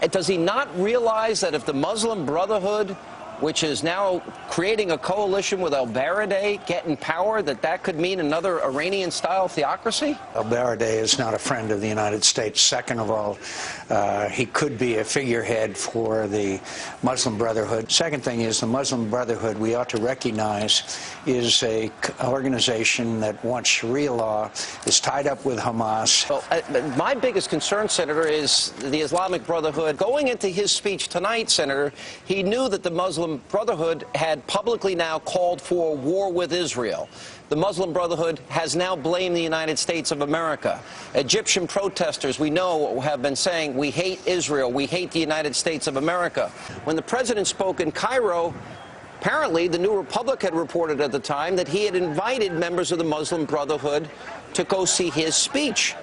Does he not realize that if the Muslim Brotherhood, which is now creating a coalition with al-Baradei, get in power, that could mean another Iranian-style theocracy? Al-Baradei is not a friend of the United States. Second of all, he could be a figurehead for the Muslim Brotherhood. Second thing is the Muslim Brotherhood, we ought to recognize, is an organization that wants Sharia law, is tied up with Hamas. Well, my biggest concern, Senator, is the Islamic Brotherhood. Going into his speech tonight, Senator, he knew that the Muslim Brotherhood had publicly now called for war with Israel. The Muslim Brotherhood has now blamed the United States of America. Egyptian protesters, we know, have been saying, we hate Israel, we hate the United States of America. When the president spoke in Cairo, apparently the New Republic had reported at the time that he had invited members of the Muslim Brotherhood to go see his speech.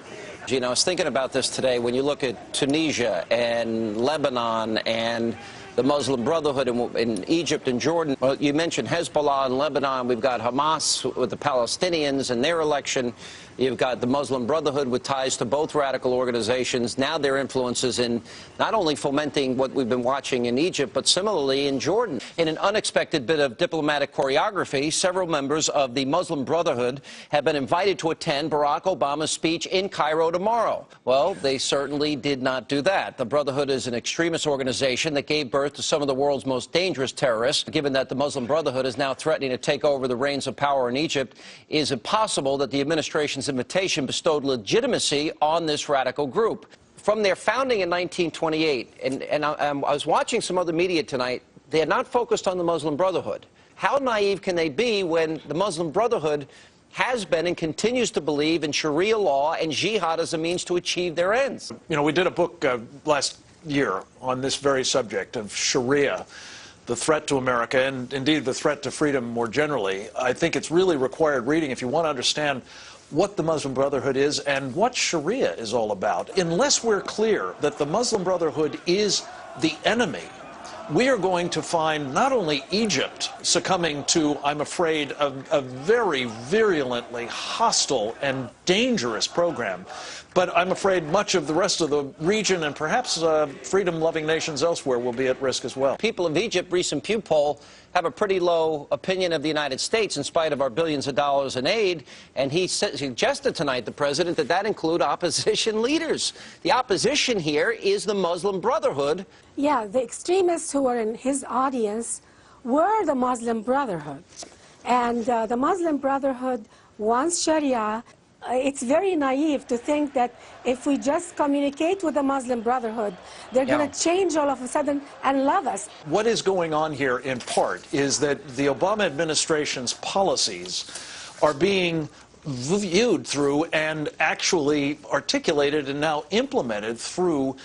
You know, I was thinking about this today. When you look at Tunisia and Lebanon and the Muslim Brotherhood in Egypt and Jordan. Well, you mentioned Hezbollah in Lebanon. We've got Hamas with the Palestinians and their election. You've got the Muslim Brotherhood with ties to both radical organizations. Now their influences in not only fomenting what we've been watching in Egypt, but similarly in Jordan. In an unexpected bit of diplomatic choreography, several members of the Muslim Brotherhood have been invited to attend Barack Obama's speech in Cairo tomorrow. Well, they certainly did not do that. The Brotherhood is an extremist organization that gave birth to some of the world's most dangerous terrorists. Given that the Muslim Brotherhood is now threatening to take over the reins of power in Egypt, is it possible that the administration's invitation bestowed legitimacy on this radical group? From their founding in 1928, and I was watching some other media tonight, they are not focused on the Muslim Brotherhood. How naive can they be when the Muslim Brotherhood has been and continues to believe in Sharia law and jihad as a means to achieve their ends? You know, we did a book last year on this very subject of Sharia, the threat to America, and indeed the threat to freedom more generally. I think it's really required reading if you want to understand what the Muslim Brotherhood is and what Sharia is all about. Unless we're clear that the Muslim Brotherhood is the enemy, we are going to find not only Egypt succumbing to, I'm afraid, a very virulently hostile and dangerous program, but I'm afraid much of the rest of the region and perhaps freedom-loving nations elsewhere will be at risk as well. People of Egypt, recent Pew poll, have a pretty low opinion of the United States in spite of our billions of dollars in aid, and he suggested tonight, the president, that include opposition leaders. The opposition here is the Muslim Brotherhood. Yeah, the extremists who were in his audience were the Muslim Brotherhood. And the Muslim Brotherhood wants Sharia. It's very naive to think that if we just communicate with the Muslim Brotherhood, they're going to change all of a sudden and love us. What is going on here, in part, is that the Obama administration's policies are being viewed through and actually articulated and now implemented through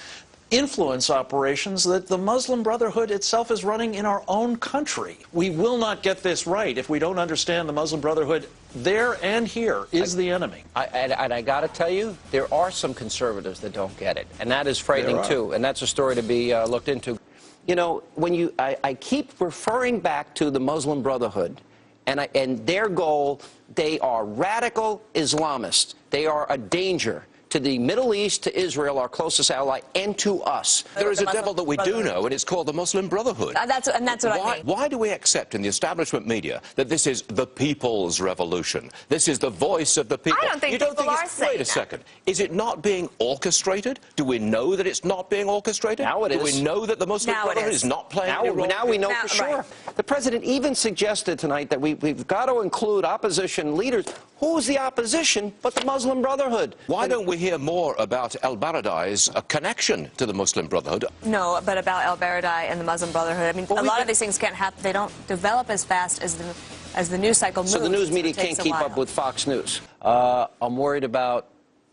influence operations that the Muslim Brotherhood itself is running in our own country. We will not get this right if we don't understand the Muslim Brotherhood there and here is the enemy. And I got to tell you, there are some conservatives that don't get it, and that is frightening too, and that's a story to be looked into. You know, when I keep referring back to the Muslim Brotherhood, and their goal, they are radical Islamists. They are a danger to the Middle East, to Israel, our closest ally, and to us. There is a devil that we do know, and it's called the Muslim Brotherhood. That's what I mean. Why do we accept in the establishment media that this is the people's revolution? This is the voice of the people. I don't think people are saying that. Wait a second. Is it not being orchestrated? Do we know that it's not being orchestrated? Now it is. Do we know that the Muslim Brotherhood is not playing a role? Now we know for sure. Right. The president even suggested tonight that we've got to include opposition leaders. Who's the opposition but the Muslim Brotherhood? Why don't we hear more about al-Baradei's connection to the Muslim Brotherhood? No, but about al-Baradei and the Muslim Brotherhood. I mean, a lot of these things can't happen. They don't develop as fast as the news cycle moves. So the news media can't keep up with Fox News. I'm worried about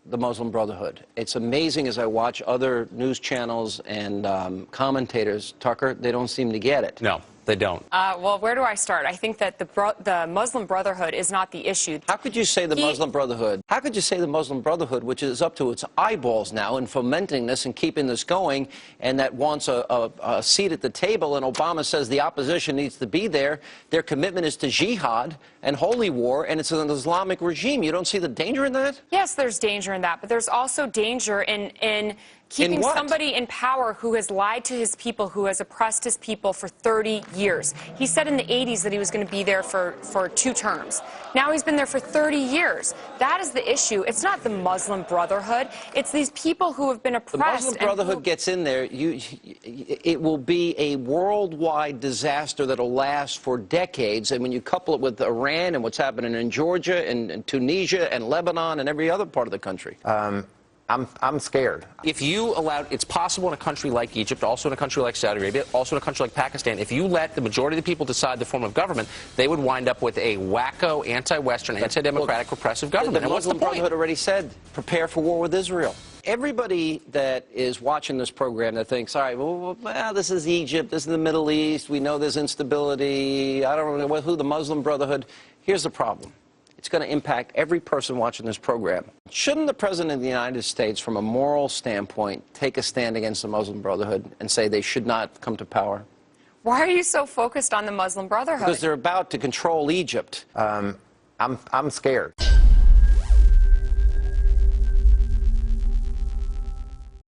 the Muslim Brotherhood. It's amazing as I watch other news channels and commentators, Tucker, they don't seem to get it. No. They don't. Well, where do I start? I think that the Muslim Brotherhood is not the issue. How could you say the Muslim Brotherhood? How could you say the Muslim Brotherhood, which is up to its eyeballs now in fomenting this and keeping this going, and that wants a seat at the table, and Obama says the opposition needs to be there, their commitment is to jihad and holy war, and it's an Islamic regime. You don't see the danger in that? Yes, there's danger in that, but there's also danger in Keeping what? somebody in power who has lied to his people, who has oppressed his people for 30 years. He said in the 80s that he was going to be there for 2 terms. Now he's been there for 30 years. That is the issue. It's not the Muslim Brotherhood. It's these people who have been oppressed. The Muslim Brotherhood gets in there, it will be a worldwide disaster that'll last for decades. And when you couple it with Iran and what's happening in Georgia and Tunisia and Lebanon and every other part of the country. I'm scared. If you allowed, it's possible in a country like Egypt, also in a country like Saudi Arabia, also in a country like Pakistan, if you let the majority of the people decide the form of government, they would wind up with a wacko, anti-Western, anti-democratic, repressive government. The Muslim Brotherhood already said, prepare for war with Israel. Everybody that is watching this program that thinks, all right, well, this is Egypt, this is the Middle East, we know there's instability, I don't know who the Muslim Brotherhood, here's the problem. It's going to impact every person watching this program. Shouldn't the President of the United States, from a moral standpoint, take a stand against the Muslim Brotherhood and say they should not come to power? Why are you so focused on the Muslim Brotherhood? Because they're about to control Egypt. I'm scared.